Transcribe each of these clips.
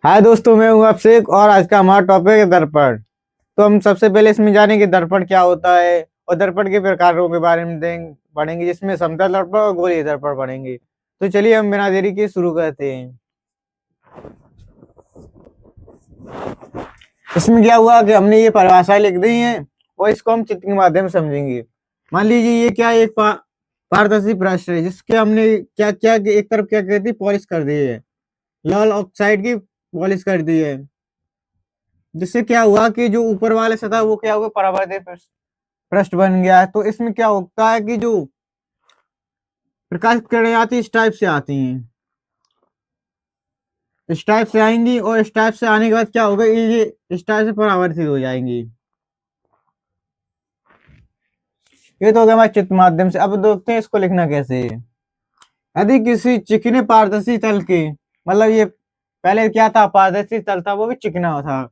हाय दोस्तों, मैं हूं अभिषेक और आज का हमारा टॉपिक है दर्पण। तो हम सबसे पहले इसमें जानेंगे दर्पण क्या होता है और दर्पण के प्रकारों के बारे में पढ़ेंगे, जिसमें समतल दर्पण और गोलीय दर्पण पढ़ेंगे। तो चलिए हम बिना देरी के शुरू करते हैं। इसमें क्या हुआ कि हमने ये परिभाषाएं लिख दी हैं और इसको हम चित्र के माध्यम से समझेंगे। मान लीजिए ये क्या एक पारदर्शी पृष्ठ है जिसके हमने क्या क्या एक तरफ क्या कहती पॉलिश कर दी है, लाल ऑक्साइड की पॉलिश कर दी है, जिससे क्या हुआ कि जो ऊपर वाले सतह वो क्या हुआ परावर्तित पृष्ठ बन गया है। तो इसमें क्या होता है कि जो प्रकाश किरणें आती इस टाइप से आती हैं, इस टाइप से आएंगी और इस टाइप से आने के बाद क्या होगा, ये इस टाइप से परावर्तित हो जाएंगी। ये तो हो गया हमारे चित्र माध्यम से। अब देखते हैं इसको लिखना कैसे है। यदि किसी चिकने पारदर्शी तल के, मतलब ये पहले क्या था, पारदर्शी तल था वो भी चिकना था,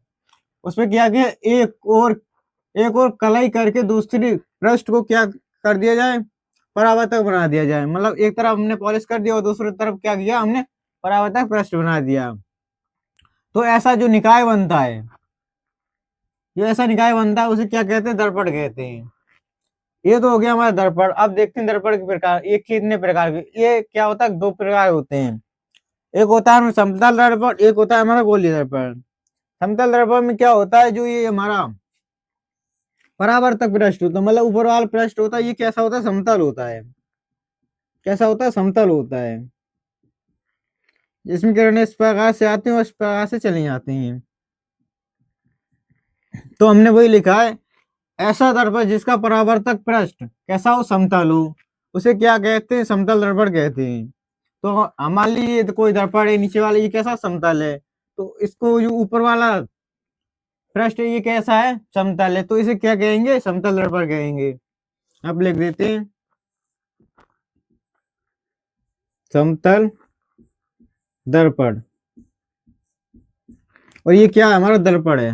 उसमें क्या किया एक और कलाई करके दूसरी पृष्ठ को क्या कर दिया जाए, परावर्तक बना दिया जाए। मतलब एक तरफ हमने पॉलिश कर दिया और दूसरी तरफ क्या किया, हमने परावर्तक पृष्ठ बना दिया। तो ऐसा जो निकाय बनता है, जो ऐसा निकाय बनता है उसे क्या कहते हैं, दर्पण कहते हैं। ये तो हो गया हमारा दर्पण। अब देखते हैं दर्पण के प्रकार। ये कितने प्रकार के, ये क्या होता है, दो प्रकार होते हैं। एक होता है समतल दर्पण, एक होता है हमारा गोलीय दर्पण। समतल दर्पण में क्या होता है, जो ये हमारा परावर्तक पृष्ठ होता है, मतलब ऊपर वाला पृष्ठ होता है, ये कैसा होता है, समतल होता है। कैसा होता है, समतल होता है। जिसमें किरणें इस प्रकार से आती हैं और इस प्रकार से चली जाती हैं। तो हमने वही लिखा है, ऐसा दर्पण जिसका परावर्तक पृष्ठ कैसा हो, समतल हो, उसे क्या कहते हैं, समतल दर्पण कहते हैं। तो मान लीजिए तो कोई दर्पण है, नीचे वाला ये कैसा, समतल है, तो इसको जो ऊपर वाला पृष्ठ है ये कैसा है, समतल है, तो इसे क्या कहेंगे, समतल दर्पण कहेंगे। अब लिख देते हैं समतल दर्पण। और ये क्या है, हमारा दर्पण है।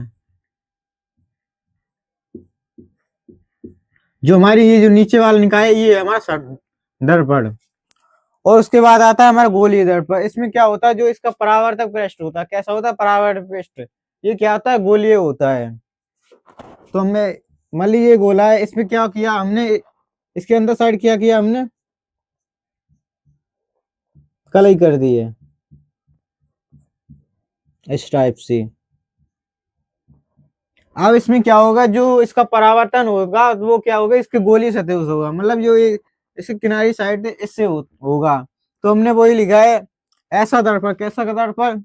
जो हमारी ये जो नीचे वाला निकाय है ये है हमारा दर्पण। और उसके बाद आता है हमारा गोलीय दर्पण। इसमें क्या होता है, जो इसका परावर्तक पृष्ठ होता है, कैसा होता है, परावर्तक पृष्ठ, ये क्या होता है, गोलीय होता है। तो हमने मान लीजिए ये गोला है, इसमें क्या किया हमने, इसके अंदर साइड क्या किया हमने, कलई कर दी है इस टाइप से। अब इसमें क्या होगा, जो इसका परावर्तन होगा वो क्या होगा, इसकी गोलीय सतह से होगा, मतलब जो ये इसकी किनारी साइड है इससे होगा। तो हमने वही लिखा है, ऐसा दर्पण, कैसा दर्पण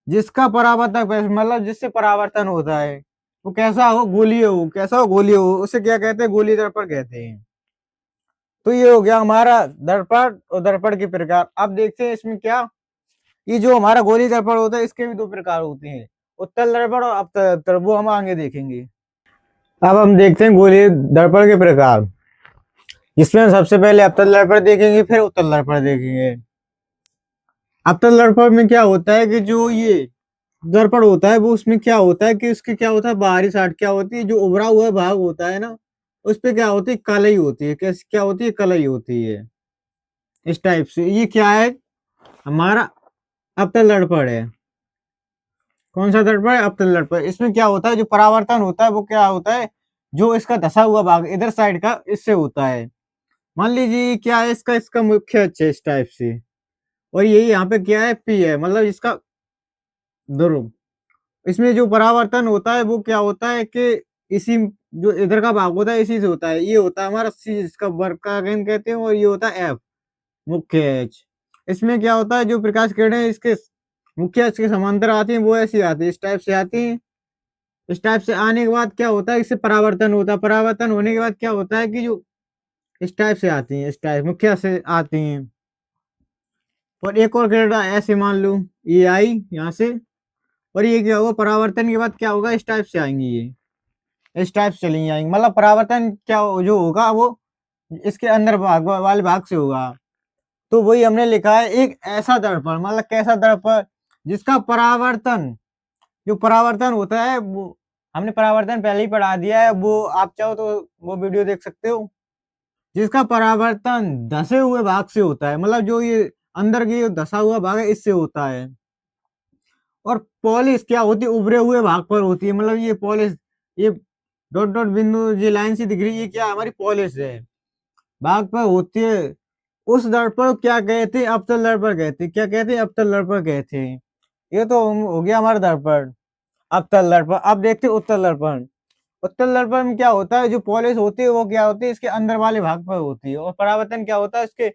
जिसका परावर्तक मतलब जिससे परावर्तन होता है वो कैसा हो, गोलीय हो, कैसा हो, गोलीय हो, उसे क्या कहते हैं, गोलीय दर्पण कहते हैं। तो ये हो गया हमारा दर्पण और दर्पण के प्रकार। अब देखते हैं इसमें क्या, ये जो हमारा गोलीय दर्पण होता है इसके भी दो प्रकार होते हैं, उत्तल दर्पण और अवतल दर्पण, वो हम आगे देखेंगे। अब हम देखते हैं गोलीय दर्पण के प्रकार, जिसमें हम सबसे पहले अवतल दर्पण देखेंगे, फिर उत्तल दर्पण देखेंगे। अवतल दर्पण में क्या होता है कि जो ये दर्पण होता है वो, उसमें क्या होता है कि उसकी क्या होता है, बाहरी साइड क्या होती है, जो उभरा हुआ भाग होता है ना, उस पे क्या होती है, कलई होती है। कैसे क्या होती है, कलई होती है इस टाइप से। ये क्या है, हमारा अवतल दर्पण है। कौन सा दर्पण है, अवतल दर्पण। इसमें क्या होता है, जो परावर्तन होता है वो क्या होता है, जो इसका धसा हुआ भाग इधर साइड का इससे होता है। मान लीजिए क्या है, इसका इसका मुख्य अक्ष है इस टाइप से, और यही यहाँ पे क्या है, पी है, मतलब इसका ध्रुव। इसमें जो परावर्तन होता है वो क्या होता है कि इसी, जो इधर का भाग होता है इसी से होता है। ये होता है हमारा सी, इसका वर्ग का अगेन कहते हैं, और ये होता है एफ, मुख्य एच। इसमें क्या होता है, जो प्रकाश किरणें इसके मुख्य अक्ष के समांतर आती हैं वो ऐसी आती है, इस टाइप से आती हैं। इस टाइप से आने के बाद क्या होता है, इससे परावर्तन होता है। परावर्तन होने के बाद क्या होता है कि जो इस टाइप से आती हैं, इस टाइप मुख्य से आती हैं। और एक और किरण ऐसे मान लो, ये आई यहाँ से, और ये क्या होगा, परावर्तन के बाद क्या होगा, इस टाइप से आएंगी, ये इस टाइप से चली जाएंगी। मतलब परावर्तन क्या जो होगा वो इसके अंदर भाग वाले भाग से होगा। तो वही हमने लिखा है, एक ऐसा दर्पण, मतलब कैसा दर्पण जिसका परावर्तन, जो परावर्तन होता है वो, हमने परावर्तन पहले ही पढ़ा दिया है, वो आप चाहो तो वो वीडियो देख सकते हो। जिसका परावर्तन धसे हुए भाग से होता है, मतलब जो ये अंदर की धसा हुआ भाग है इससे होता है। और पॉलिश क्या होती है, उभरे हुए भाग पर होती है। मतलब ये पॉलिश, ये डॉट डॉट बिंदु ये लाइन सी दिख रही है, ये क्या हमारी पॉलिश है, भाग पर होती है। उस दर्पण को क्या कहते हैं, अवतल दर्पण कहते हैं। क्या कहते हैं, अवतल दर्पण कहते हैं। ये तो हो गया हमारा दर्पण, अवतल दर्पण। अब देखते हैं उत्तल दर्पण। उत्तल दर्पण में क्या होता है, जो पॉलिश होती है वो क्या होती है, इसके अंदर वाले भाग पर होती है। और परावर्तन क्या होता है, इसके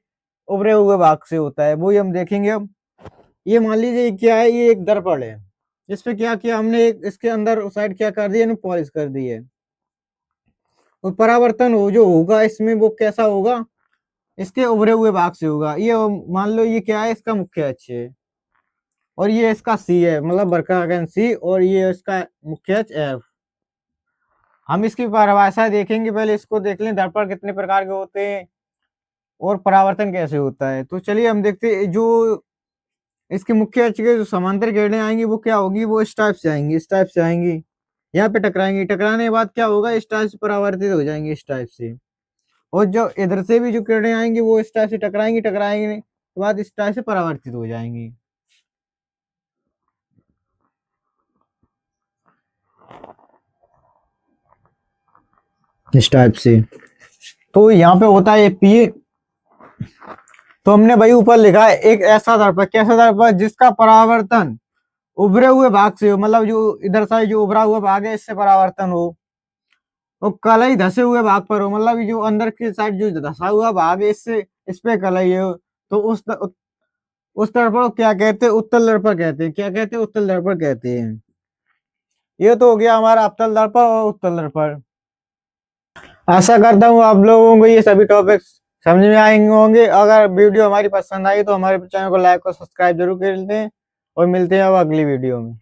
उभरे हुए भाग से होता है, वो ही हम देखेंगे अब। ये मान लीजिए ये क्या है, ये एक दर्पण है, इस पे क्या किया हमने, एक इसके अंदर साइड क्या कर दिया, पॉलिश कर दी है। और परावर्तन हो जो होगा इसमें, वो कैसा होगा, इसके उभरे हुए भाग से होगा। ये मान लो ये क्या है, इसका मुख्य अक्ष है, और ये इसका सी है, मतलब वक्ररेखा सी, और ये इसका मुख्य अक्ष एफ। हम इसकी परिभाषा देखेंगे, पहले इसको देख लें, दर्पण कितने प्रकार के होते हैं और परावर्तन कैसे होता है। तो चलिए हम देखते हैं, जो इसके मुख्य अक्ष के जो समांतर किरणें आएंगी वो क्या होगी, वो इस टाइप से आएंगी, इस टाइप से आएंगी, यहाँ पे टकराएंगी, टकराने के बाद क्या होगा, इस टाइप से परावर्तित हो जाएंगे, इस टाइप से। और जो इधर से भी जो किरणें आएंगी वो इस टाइप से टकराएंगी, टकराएंगे के बाद इस टाइप से परावर्तित हो जाएंगी, इस टाइप से। तो यहाँ पे होता है पी। तो हमने भाई ऊपर लिखा है, एक ऐसा दर्पण, कैसा दर्पण, जिसका परावर्तन उभरे हुए भाग से हो, मतलब जो इधर साइड जो उभरा हुआ भाग है इससे परावर्तन हो, और कलई धसे हुए भाग पर हो, मतलब जो अंदर की साइड जो धसा हुआ भाग है इससे, इस पे कलई हो, तो उस दर्पण को क्या कहते हैं, उत्तल दर्पण कहते हैं। क्या कहते हैं, उत्तल दर्पण कहते हैं। ये तो हो गया हमारा अवतल दर्पण और उत्तल दर्पण। आशा करता हूँ आप लोगों को ये सभी टॉपिक्स समझ में आएंगे होंगे। अगर वीडियो हमारी पसंद आई तो हमारे चैनल को लाइक और सब्सक्राइब जरूर कर लेते हैं, और मिलते हैं अब अगली वीडियो में।